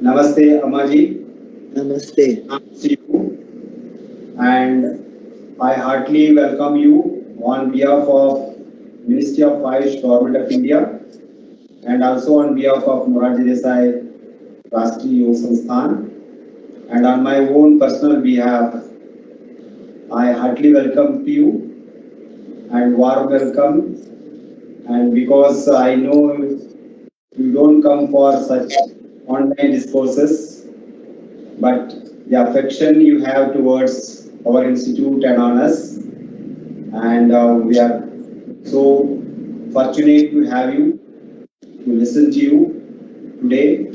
Namaste, Ammaji. Namaste. See you. And I heartily welcome you on behalf of Ministry of AYUSH, Government of India, and also on behalf of Morarji Desai Rashtriya Yoga Sansthan, and on my own personal behalf, I heartily welcome you and warm welcome. And because I know you don't come for such online discourses, but the affection you have towards our institute and on us, and we are so fortunate to have you, to listen to you today.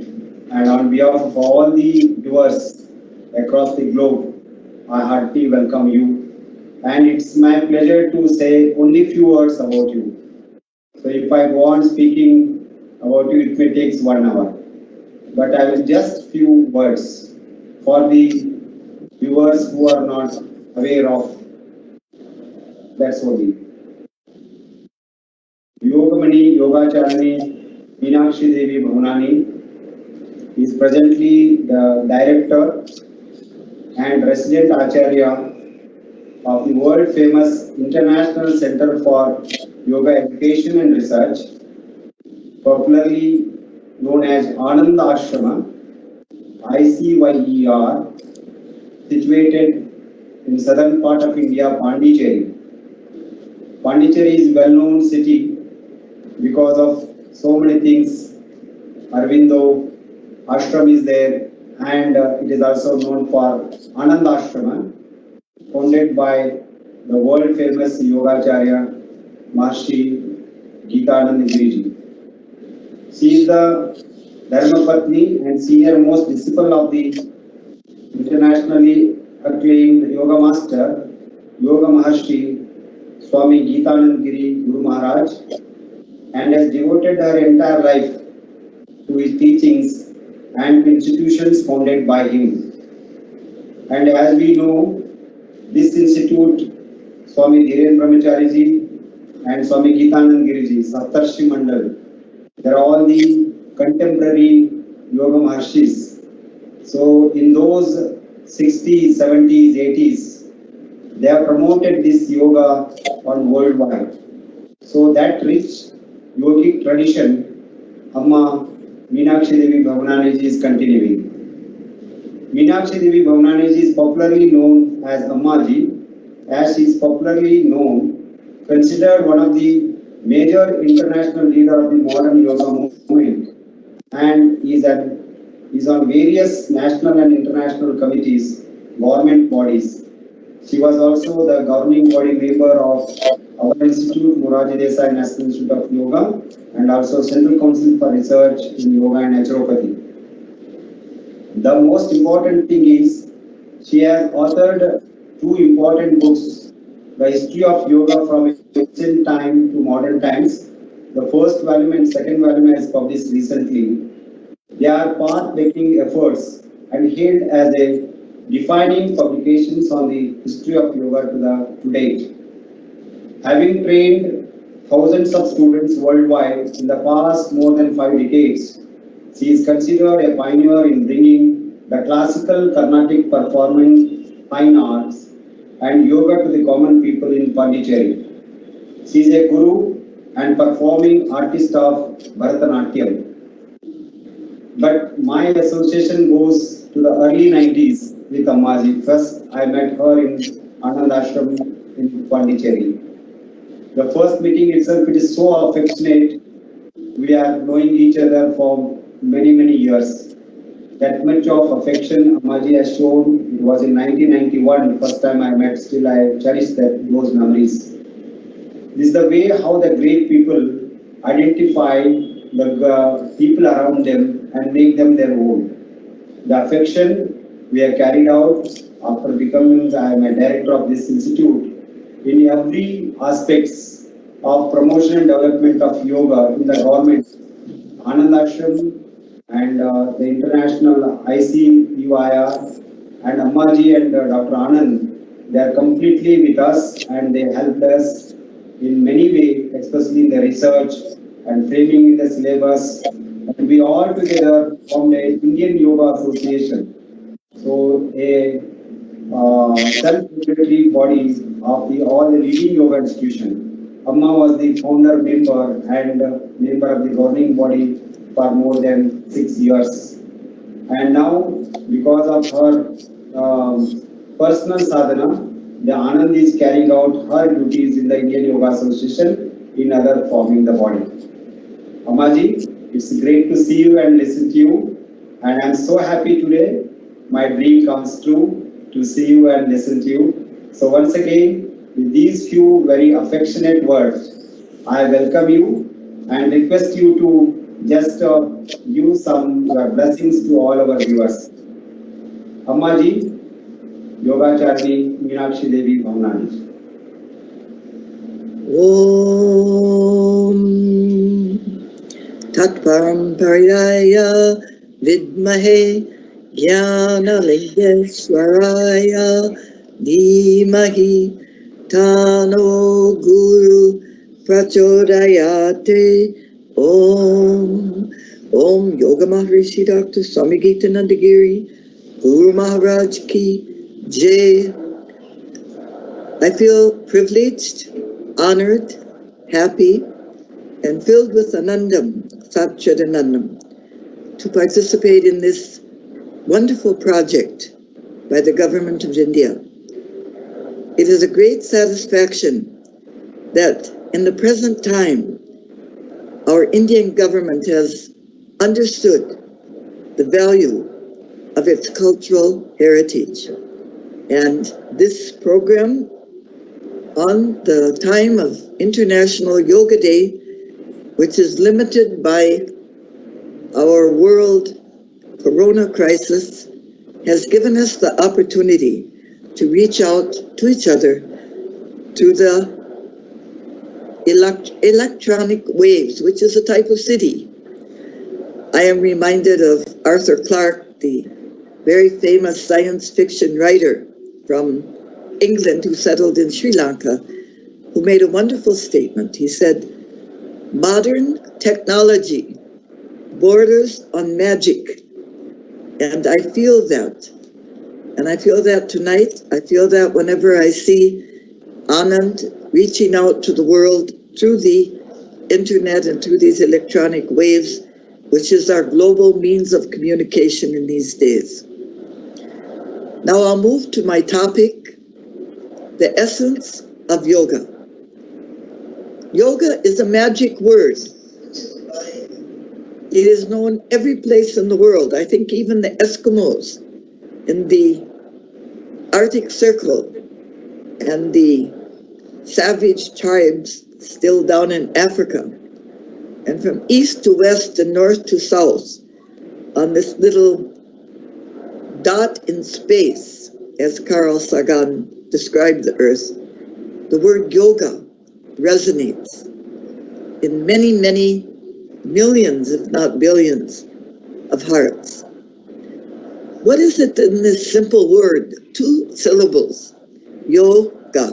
And on behalf of all the viewers across the globe, I heartily welcome you. And it's my pleasure to say only few words about you. So if I go on speaking about you, it may take 1 hour. But I will just few words for the viewers who are not aware of. That's only. Yogacharini Meenakshi Devi Bhavanani is presently the director and resident Acharya of the world famous International Center for Yoga Education and Research, popularly known as Ananda Ashrama, ICYER, situated in southern part of India, Pondicherry. Pondicherry is well-known city because of so many things. Arvindo Ashram is there, and it is also known for Ananda Ashrama, founded by the world famous Yogacharya Maharishi Geetananda Giriji. She is the Dharmapatni and senior most disciple of the internationally acclaimed yoga master, Yoga Maharishi Swami Geetananda Giri Guru Maharaj, and has devoted her entire life to his teachings and institutions founded by him. And as we know, this institute, Swami Dhiren Brahmachariji and Swami Geetananda Giriji, Saptarshi Mandal, they are all the contemporary yoga maharshis. So in those 60s, 70s, 80s, they have promoted this yoga on worldwide. So that rich yogic tradition, Amma Meenakshi Devi Bhavanani is continuing. Meenakshi Devi Bhavanani is popularly known as Ammaji, as she is popularly known, considered one of the major international leader of the modern yoga movement, and is on various national and international committees, government bodies. She was also the governing body member of our institute, Morarji Desai National Institute of Yoga, and also Central Council for Research in Yoga and Naturopathy. The most important thing is she has authored 2 important books, The History of Yoga from Ancient Time to Modern Times. The first volume and second volume is published recently. They are path-breaking efforts and hailed as a defining publications on the history of yoga to date. Having trained thousands of students worldwide in the past more than 5 decades, she is considered a pioneer in bringing the classical Carnatic performing fine arts and yoga to the common people in Pondicherry. She is a guru and performing artist of Bharatanatyam. But my association goes to the early 90s with Ammaji. First, I met her in Anand Ashram in Pondicherry. The first meeting itself, it is so affectionate. We are knowing each other for many, many years. That much of affection Ammaji has shown. It was in 1991, first time I met, still I cherish those memories. This is the way how the great people identify the people around them and make them their own. The affection we have carried out after becoming I am a director of this institute in every aspects of promotion and development of yoga in the government, Anand Ashram and the international ICYER and Ammaji and Dr. Anand, they are completely with us and they helped us in many ways, especially in the research and framing in the syllabus And we all together formed a Indian Yoga Association. So a self-regulatory body of all the leading yoga institutions. Amma was the founder member and member of the governing body for more than 6 years. And now, because of her personal sadhana, the Anand is carrying out her duties in the Indian Yoga Association in other forming the body. Ammaji, it's great to see you and listen to you. And I'm so happy today. My dream comes true to see you and listen to you. So once again, with these few very affectionate words, I welcome you and request you to just give some blessings to all our viewers. Ammaji, Yogacharini Meenakshi Devi Bhavanani. Om Tatparam Paryaya Vidmahe Jnanalingeswaraya Dhimahi Tano Guru Prachodayate. Om Yoga Maharishi Dr. Swami Geetananda Giri Guru Maharaj Ki Jai. I feel privileged, honored, happy, and filled with Anandam, Satchidanandam, to participate in this wonderful project by the Government of India. It is a great satisfaction that in the present time, our Indian government has understood the value of its cultural heritage. And this program on the time of International Yoga Day, which is limited by our world corona crisis, has given us the opportunity to reach out to each other through the electronic waves, which is a type of city. I am reminded of Arthur Clarke, the very famous science fiction writer from England who settled in Sri Lanka, who made a wonderful statement. He said, "Modern technology borders on magic." And I feel that. And I feel that tonight. I feel that whenever I see Anand reaching out to the world through the internet and through these electronic waves, which is our global means of communication in these days. Now I'll move to my topic, the essence of yoga. Yoga is a magic word. It is known every place in the world. I think even the Eskimos in the Arctic Circle and the savage tribes still down in Africa, and from east to west and north to south, on this little dot in space, as Carl Sagan described the Earth, the word yoga resonates in many, many millions, if not billions, of hearts. What is it in this simple word, 2 syllables, yoga,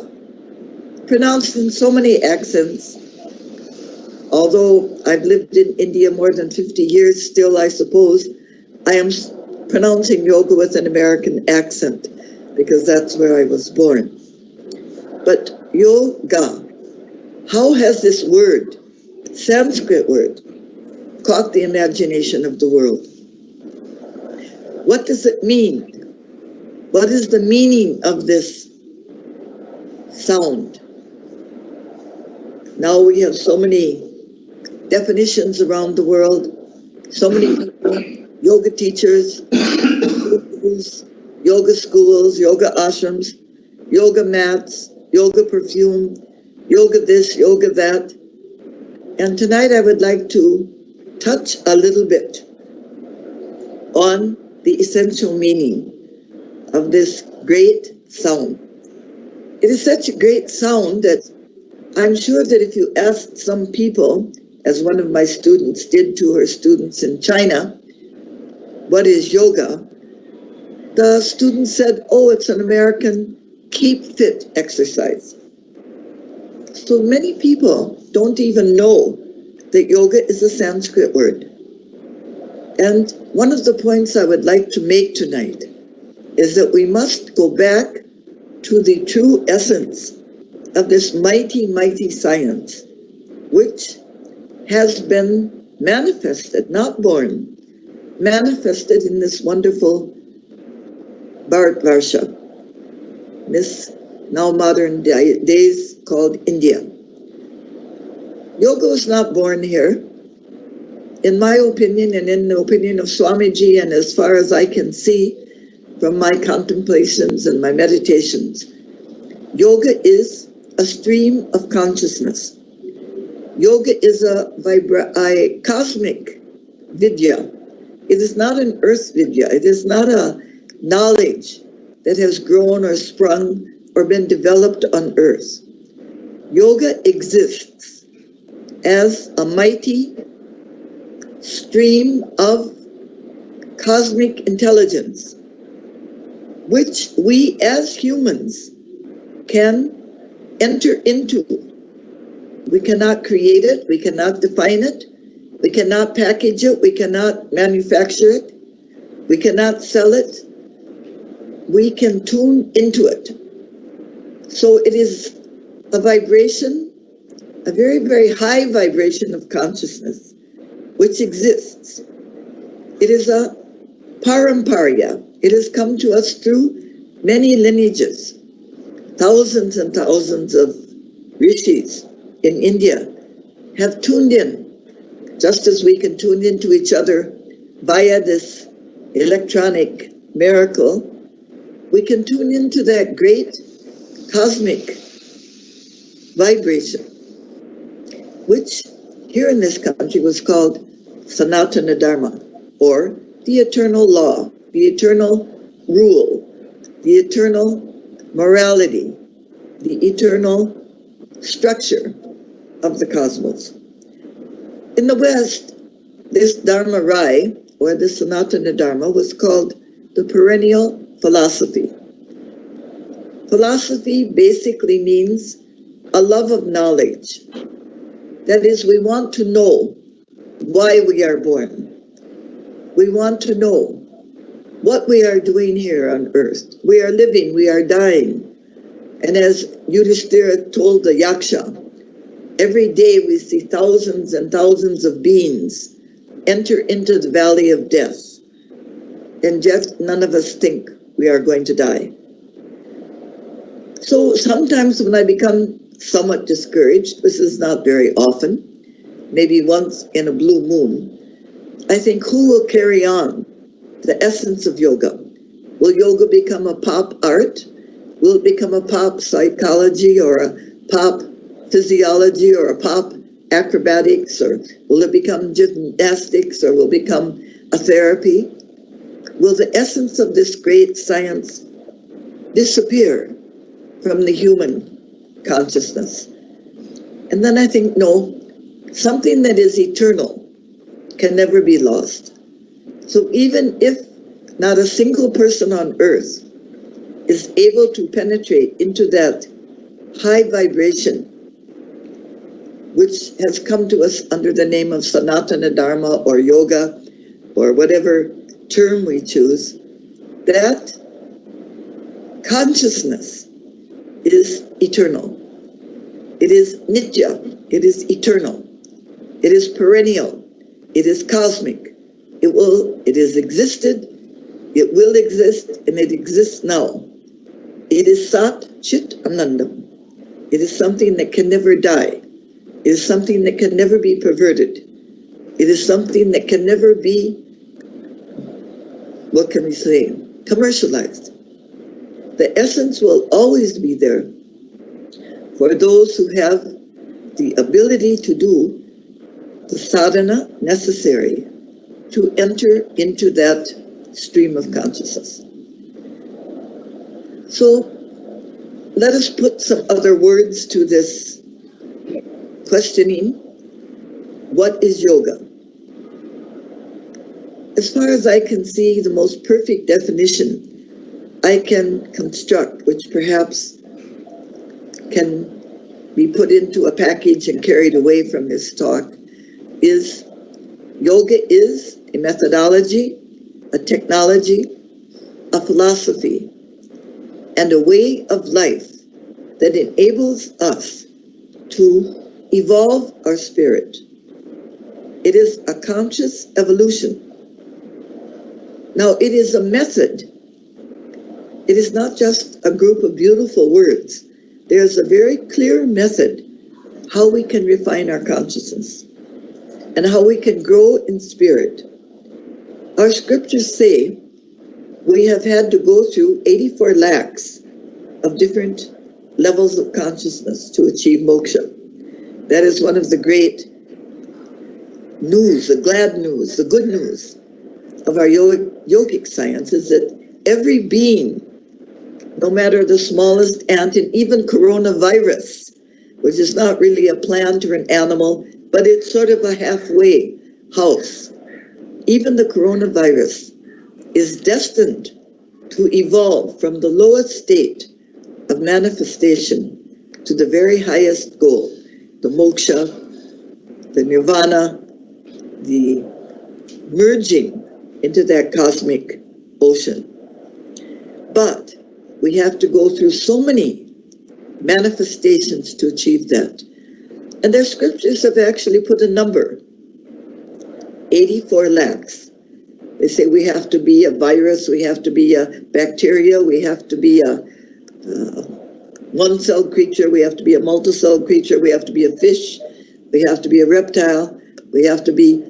pronounced in so many accents? Although I've lived in India more than 50 years, still I suppose I am pronouncing yoga with an American accent because that's where I was born. But yoga, how has this word, Sanskrit word, caught the imagination of the world? What does it mean? What is the meaning of this sound? Now we have so many definitions around the world, so many people, yoga teachers, yoga schools, yoga ashrams, yoga mats, yoga perfume, yoga this, yoga that. And tonight I would like to touch a little bit on the essential meaning of this great sound. It is such a great sound that I'm sure that if you asked some people, as one of my students did to her students in China, what is yoga? The student said, oh, it's an American keep fit exercise. So many people don't even know that yoga is a Sanskrit word. And one of the points I would like to make tonight is that we must go back to the true essence of this mighty, mighty science, which has been manifested, not born, manifested in this wonderful Bharatvarsha, this now modern days called India. Yoga was not born here. In my opinion, and in the opinion of Swamiji, and as far as I can see from my contemplations and my meditations, yoga is a stream of consciousness. Yoga is a cosmic vidya. It is not an earth vidya. It is not a knowledge that has grown or sprung or been developed on earth. Yoga exists as a mighty stream of cosmic intelligence, which we as humans can enter into. We cannot create it, we cannot define it, we cannot package it, we cannot manufacture it, we cannot sell it. We can tune into it. So it is a vibration, a very, very high vibration of consciousness, which exists. It is a paramparya. It has come to us through many lineages. Thousands and thousands of rishis in India have tuned in, just as we can tune into each other via this electronic miracle. We can tune into that great cosmic vibration, which here in this country was called Sanatana Dharma, or the eternal law, the eternal rule, the eternal morality, the eternal structure of the cosmos. In the West, this Dharma Rai, or the Sanatana Dharma, was called the perennial philosophy. Philosophy basically means a love of knowledge. That is, we want to know why we are born. We want to know what we are doing here on earth. We are living, we are dying. And as Yudhishthira told the Yaksha, every day we see thousands and thousands of beings enter into the valley of death. And yet none of us think we are going to die. So sometimes when I become somewhat discouraged, this is not very often, maybe once in a blue moon, I think, who will carry on the essence of yoga? Will yoga become a pop art? Will it become a pop psychology or a pop physiology or a pop acrobatics? Or will it become gymnastics, or will it become a therapy? Will the essence of this great science disappear from the human consciousness? And then I think, no, something that is eternal can never be lost. So even if not a single person on earth is able to penetrate into that high vibration, which has come to us under the name of Sanatana Dharma or yoga or whatever term we choose, that consciousness is eternal. It is nitya. It is eternal. It is perennial. It is cosmic. It has existed, it will exist, and it exists now. It is Sat Chit Anandam. It is something that can never die. It is something that can never be perverted. It is something that can never be, what can we say, commercialized. The essence will always be there for those who have the ability to do the sadhana necessary to enter into that stream of consciousness. So let us put some other words to this questioning. What is yoga? As far as I can see, the most perfect definition I can construct, which perhaps can be put into a package and carried away from this talk, is yoga is a methodology, a technology, a philosophy, and a way of life that enables us to evolve our spirit. It is a conscious evolution. Now, it is a method. It is not just a group of beautiful words. There's a very clear method how we can refine our consciousness and how we can grow in spirit. Our scriptures say we have had to go through 84 lakhs of different levels of consciousness to achieve moksha. That is one of the great news, the glad news, the good news of our yogic science is that every being, no matter the smallest ant, and even coronavirus, which is not really a plant or an animal, but it's sort of a halfway house. Even the coronavirus is destined to evolve from the lowest state of manifestation to the very highest goal, the moksha, the nirvana, the merging into that cosmic ocean. But we have to go through so many manifestations to achieve that. And their scriptures have actually put a number, 84 lakhs. They say we have to be a virus, we have to be a bacteria, we have to be a one-celled creature, we have to be a multi-celled creature, we have to be a fish, we have to be a reptile, we have to be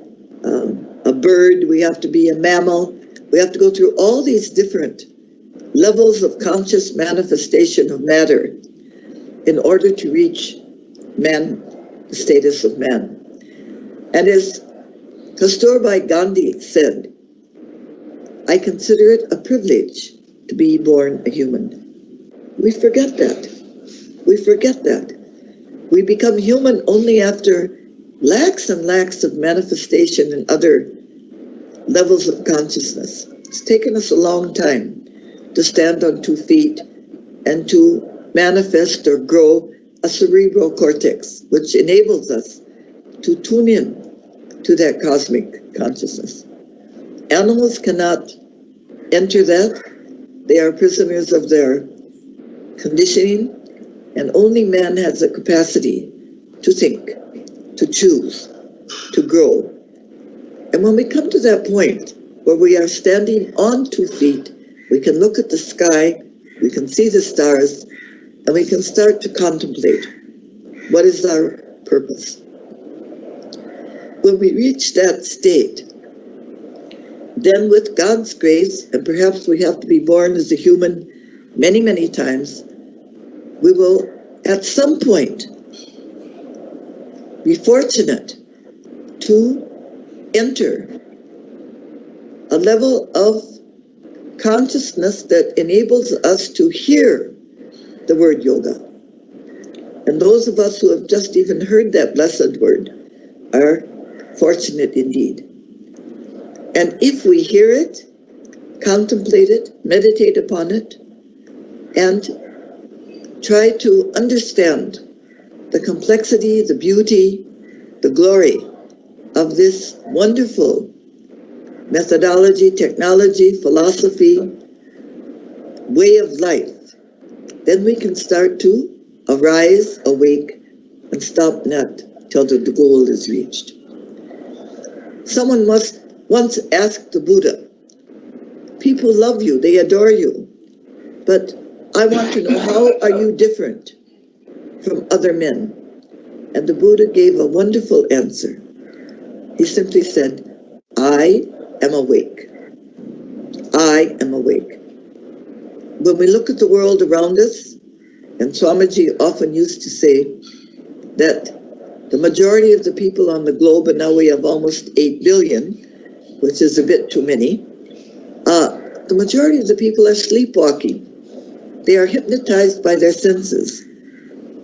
a bird, we have to be a mammal. We have to go through all these different levels of conscious manifestation of matter in order to reach man, the status of man. And as Kasturba Gandhi said, I consider it a privilege to be born a human. We forget that. We forget that. We become human only after lakhs and lakhs of manifestation in other levels of consciousness. It's taken us a long time to stand on 2 feet and to manifest or grow a cerebral cortex, which enables us to tune in to that cosmic consciousness. Animals cannot enter that. They are prisoners of their conditioning, and only man has the capacity to think, to choose, to grow. And when we come to that point where we are standing on 2 feet, we can look at the sky, we can see the stars, and we can start to contemplate what is our purpose. When we reach that state, then with God's grace, and perhaps we have to be born as a human many, many times, we will at some point be fortunate to enter a level of consciousness that enables us to hear the word yoga. And those of us who have just even heard that blessed word are fortunate indeed. And if we hear it, contemplate it, meditate upon it, and try to understand the complexity, the beauty, the glory of this wonderful methodology, technology, philosophy, way of life, then we can start to arise, awake, and stop not till the goal is reached. Someone once asked the Buddha, people love you, they adore you, but I want to know, how are you different from other men? And the Buddha gave a wonderful answer. He simply said, I am awake. I am awake. When we look at the world around us, and Swamiji often used to say that the majority of the people on the globe, and now we have almost 8 billion, which is a bit too many, the majority of the people are sleepwalking. They are hypnotized by their senses.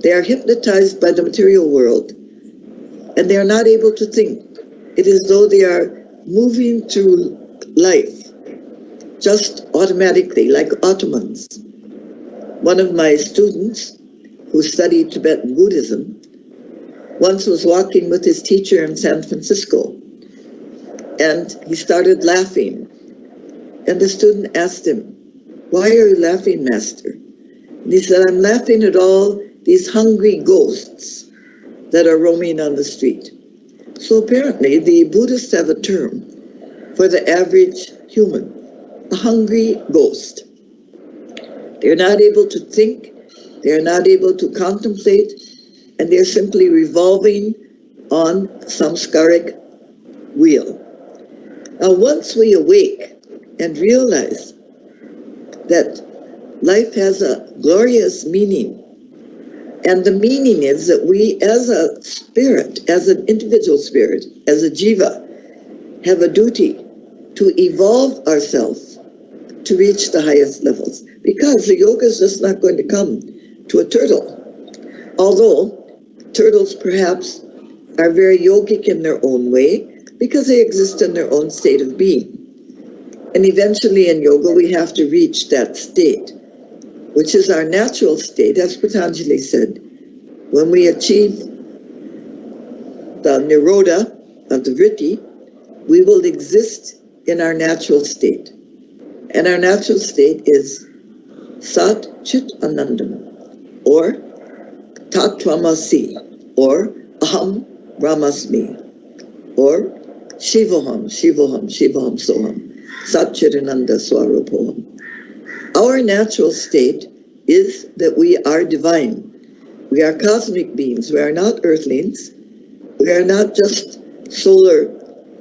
They are hypnotized by the material world, and they are not able to think. It is as though they are moving through life just automatically, like Ottomans. One of my students who studied Tibetan Buddhism once was walking with his teacher in San Francisco, And he started laughing. And the student asked him, "Why are you laughing, master?" And he said, "I'm laughing at all these hungry ghosts that are roaming on the street." So apparently the Buddhists have a term for the average human, a hungry ghost. They're not able to think, they're not able to contemplate, and they're simply revolving on samskaric wheel. Now, once we awake and realize that life has a glorious meaning, and the meaning is that we as a spirit, as an individual spirit, as a jiva, have a duty to evolve ourselves to reach the highest levels. Because the yoga is just not going to come to a turtle. Although turtles perhaps are very yogic in their own way because they exist in their own state of being. And eventually in yoga we have to reach that state, which is our natural state, as Patanjali said. When we achieve the nirodha of the vritti, we will exist in our natural state. And our natural state is Sat Chit Anandam, or Tat Tvamasi, or Aham Brahmasmi, or Shivoham, Shivoham, Shivoham Soham, Sat Chit Ananda Swarupoham. Our natural state is that we are divine. We are cosmic beings. We are not earthlings. We are not just solar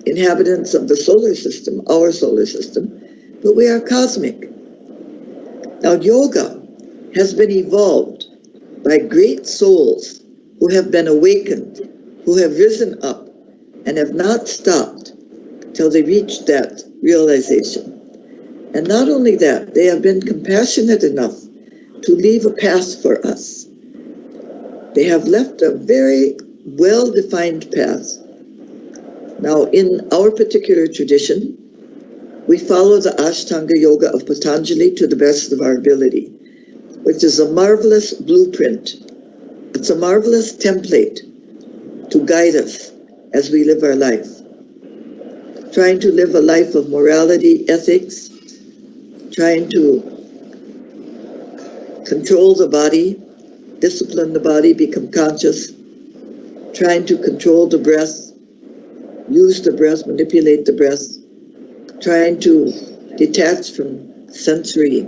inhabitants of the solar system, our solar system, but we are cosmic. Now, yoga has been evolved by great souls who have been awakened, who have risen up and have not stopped till they reached that realization. And not only that, they have been compassionate enough to leave a path for us. They have left a very well-defined path. Now, in our particular tradition, we follow the Ashtanga Yoga of Patanjali to the best of our ability, which is a marvelous blueprint. It's a marvelous template to guide us as we live our life. Trying to live a life of morality, ethics, trying to control the body, discipline the body, become conscious, trying to control the breath, use the breath, manipulate the breath, trying to detach from sensory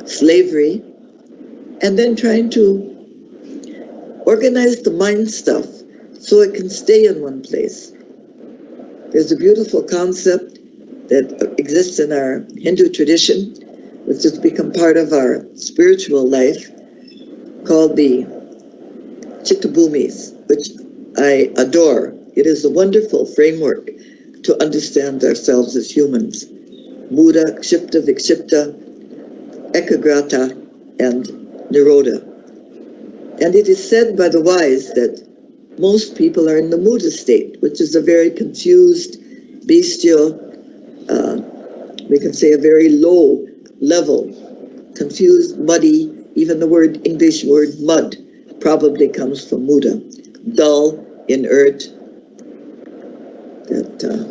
slavery, and then trying to organize the mind stuff so it can stay in one place. There's a beautiful concept that exists in our Hindu tradition, which has become part of our spiritual life, called the Chitta-bhumis, which I adore. It is a wonderful framework to understand ourselves as humans. Buddha, Kshipta, Vikshipta, Ekagrata, and Nirodha. And it is said by the wise that most people are in the Muda state, which is a very confused, bestial, we can say a very low level, confused, muddy. Even the word, English word mud, probably comes from Muda. Dull, inert,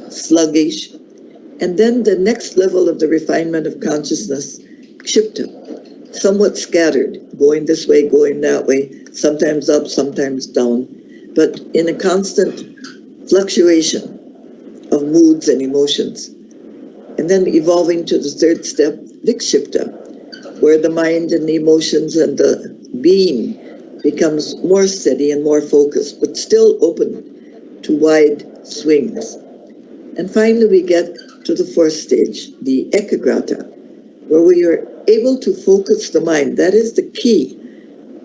sluggish. And then the next level of the refinement of consciousness, Kshipta, somewhat scattered, going this way, going that way, sometimes up, sometimes down, but in a constant fluctuation of moods and emotions. And then evolving to the third step, Vikshipta, where the mind and the emotions and the being becomes more steady and more focused, but still open to wide swings. And finally we get to the fourth stage, the Ekagrata, where we are able to focus the mind. That is the key.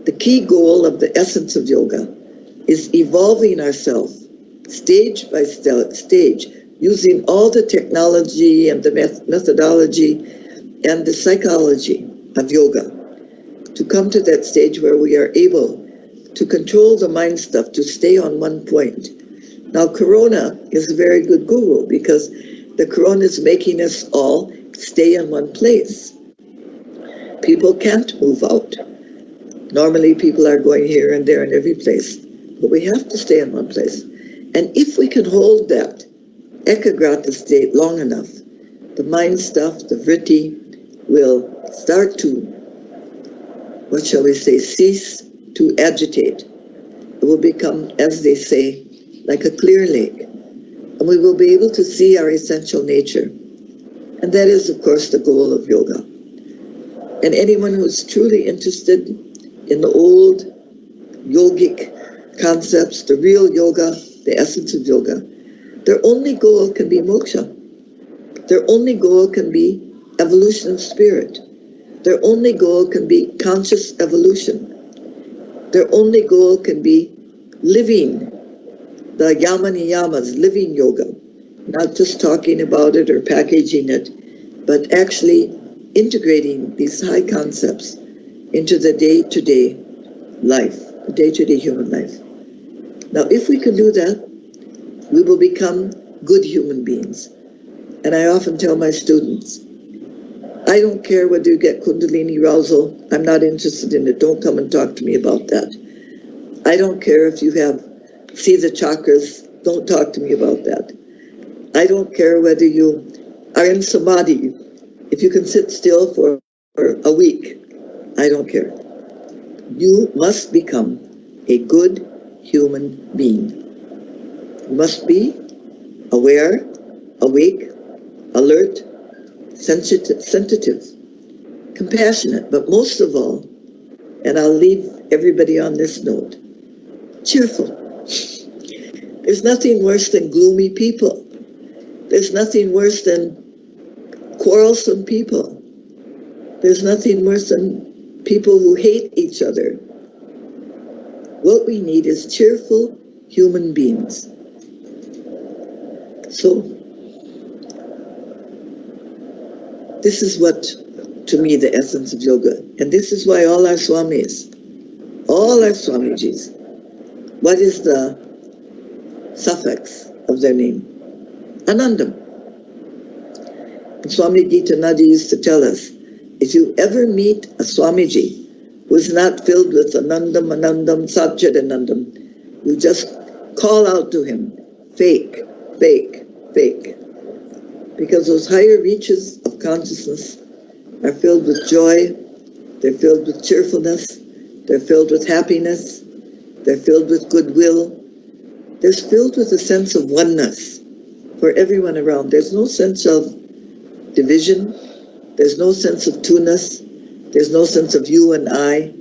The key goal of the essence of yoga is evolving ourselves stage by stage, using all the technology and the methodology and the psychology of yoga to come to that stage where we are able to control the mind stuff, to stay on one point. Now, Corona is a very good guru because the Corona is making us all stay in one place. People can't move out. Normally people are going here and there and every place, but we have to stay in one place. And if we can hold that Ekagrata state long enough, the mind stuff, the vritti, will start to, what shall we say, cease to agitate. It will become, as they say, like a clear lake. And we will be able to see our essential nature. And that is, of course, the goal of yoga. And anyone who is truly interested in the old yogic concepts, the real yoga, the essence of yoga, their only goal can be moksha. Their only goal can be evolution of spirit. Their only goal can be conscious evolution. Their only goal can be living the yama niyamas, living yoga, not just talking about it or packaging it, but actually integrating these high concepts into the day-to-day life, the day-to-day human life. Now, if we can do that, we will become good human beings. And I often tell my students, I don't care whether you get Kundalini arousal. I'm not interested in it. Don't come and talk to me about that. I don't care if you see the chakras. Don't talk to me about that. I don't care whether you are in samadhi. If you can sit still for a week, I don't care. You must become a good human being. You must be aware, awake, alert, sensitive, compassionate, but most of all, and I'll leave everybody on this note, cheerful. There's nothing worse than gloomy people. There's nothing worse than quarrelsome people. There's nothing worse than people who hate each other. What we need is cheerful human beings. So, this is what, to me, the essence of yoga. And this is why all our Swamijis, what is the suffix of their name? Anandam. And Swami Gitananda used to tell us, if you ever meet a Swamiji who is not filled with Anandam, Satchidanandam, you just call out to him, fake, fake, fake. Because those higher reaches of consciousness are filled with joy, they're filled with cheerfulness, they're filled with happiness, they're filled with goodwill, they're filled with a sense of oneness for everyone around. There's no sense of division, there's no sense of two-ness, there's no sense of you and I.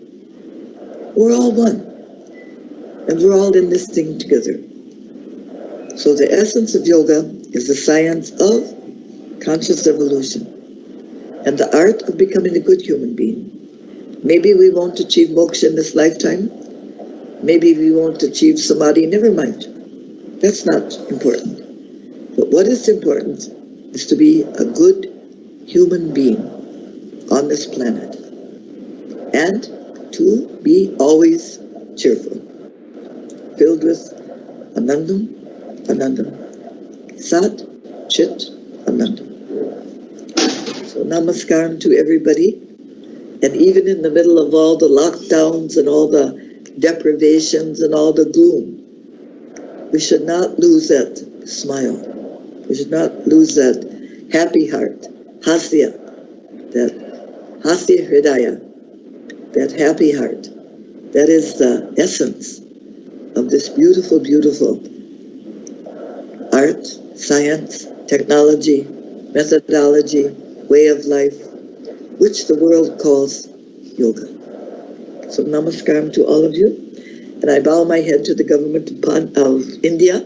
We're all one, and we're all in this thing together. So the essence of yoga is the science of conscious evolution and the art of becoming a good human being. Maybe we won't achieve moksha in this lifetime. Maybe we won't achieve samadhi. Never mind. That's not important. But what is important is to be a good human being on this planet and to be always cheerful, filled with Anandam, Sat, Chit, Anandam. So namaskaram to everybody. And even in the middle of all the lockdowns and all the deprivations and all the gloom, we should not lose that smile. We should not lose that happy heart, hasya, that hasya hridaya, that happy heart. That is the essence of this beautiful, beautiful art, science, technology, methodology, way of life, which the world calls yoga. So namaskaram to all of you. And I bow my head to the government of India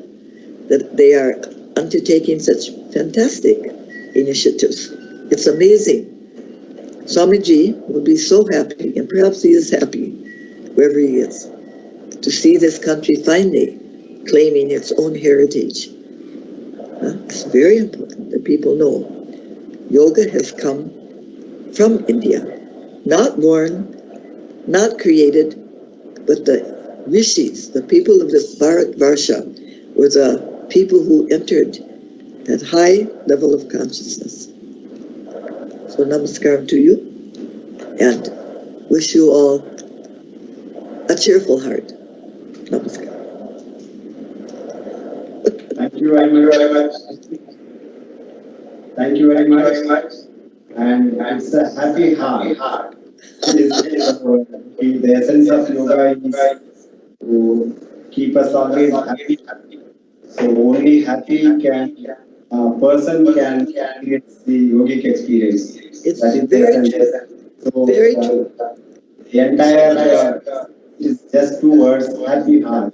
that they are undertaking such fantastic initiatives. It's amazing. Swamiji will be so happy, and perhaps he is happy, wherever he is, to see this country finally claiming its own heritage. It's very important that people know yoga has come from India, not born, not created, but the rishis, the people of this Bharatvarsha, were the people who entered that high level of consciousness. So namaskaram to you, and wish you all a cheerful heart. Namaskar. Thank you very much. Thank you very much. And it's a happy heart. The essence of yoga is to keep us always happy. So only happy can person can experience the yogic experience. It's That is the very essence. true. So Very true. the entire is just two words: happy heart.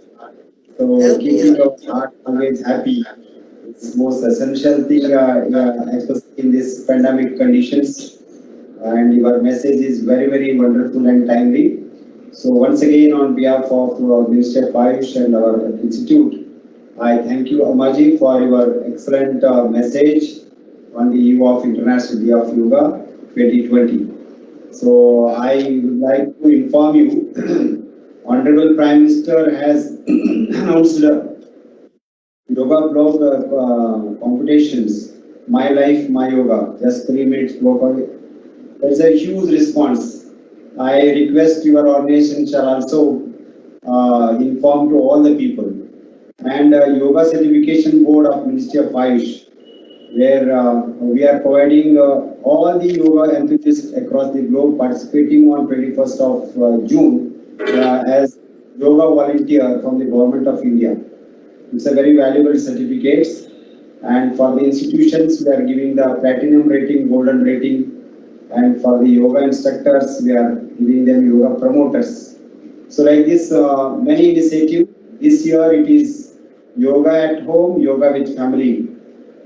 So Happy keeping heart. your heart always happy. It's most essential thing, especially in this pandemic conditions. And your message is very, very wonderful and timely. So once again, on behalf of Ministry of AYUSH and our institute, I thank you, Ammaji, for your excellent message on the eve of International Day of Yoga 2020. So I would like to inform you, Honorable Prime Minister has announced yoga blog competitions, My Life, My Yoga, just 3 minutes blog. There's a huge response. I request your organization shall also inform to all the people. And Yoga Certification Board of Ministry of AYUSH, where we are providing all the yoga enthusiasts across the globe participating on 21st of June as yoga volunteer from the Government of India. It's a very valuable certificate. And for the institutions, we are giving the platinum rating, golden rating, and for the yoga instructors, we are giving them yoga promoters. So like this, many initiatives. This year it is yoga at home, yoga with family.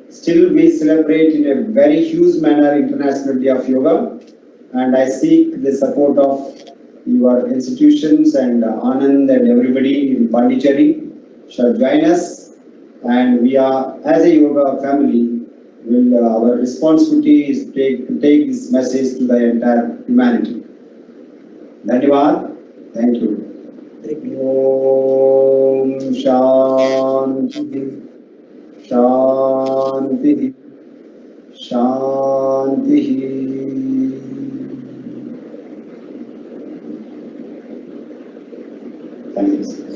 Still we celebrate in a very huge manner International Day of Yoga, and I seek the support of your institutions and Anand and everybody in Pondicherry shall join us, and we are as a yoga family will our responsibility is to take this message to the entire humanity. Dhanyavad. Thank you. Om Shanti Shanti Shanti. Thank you.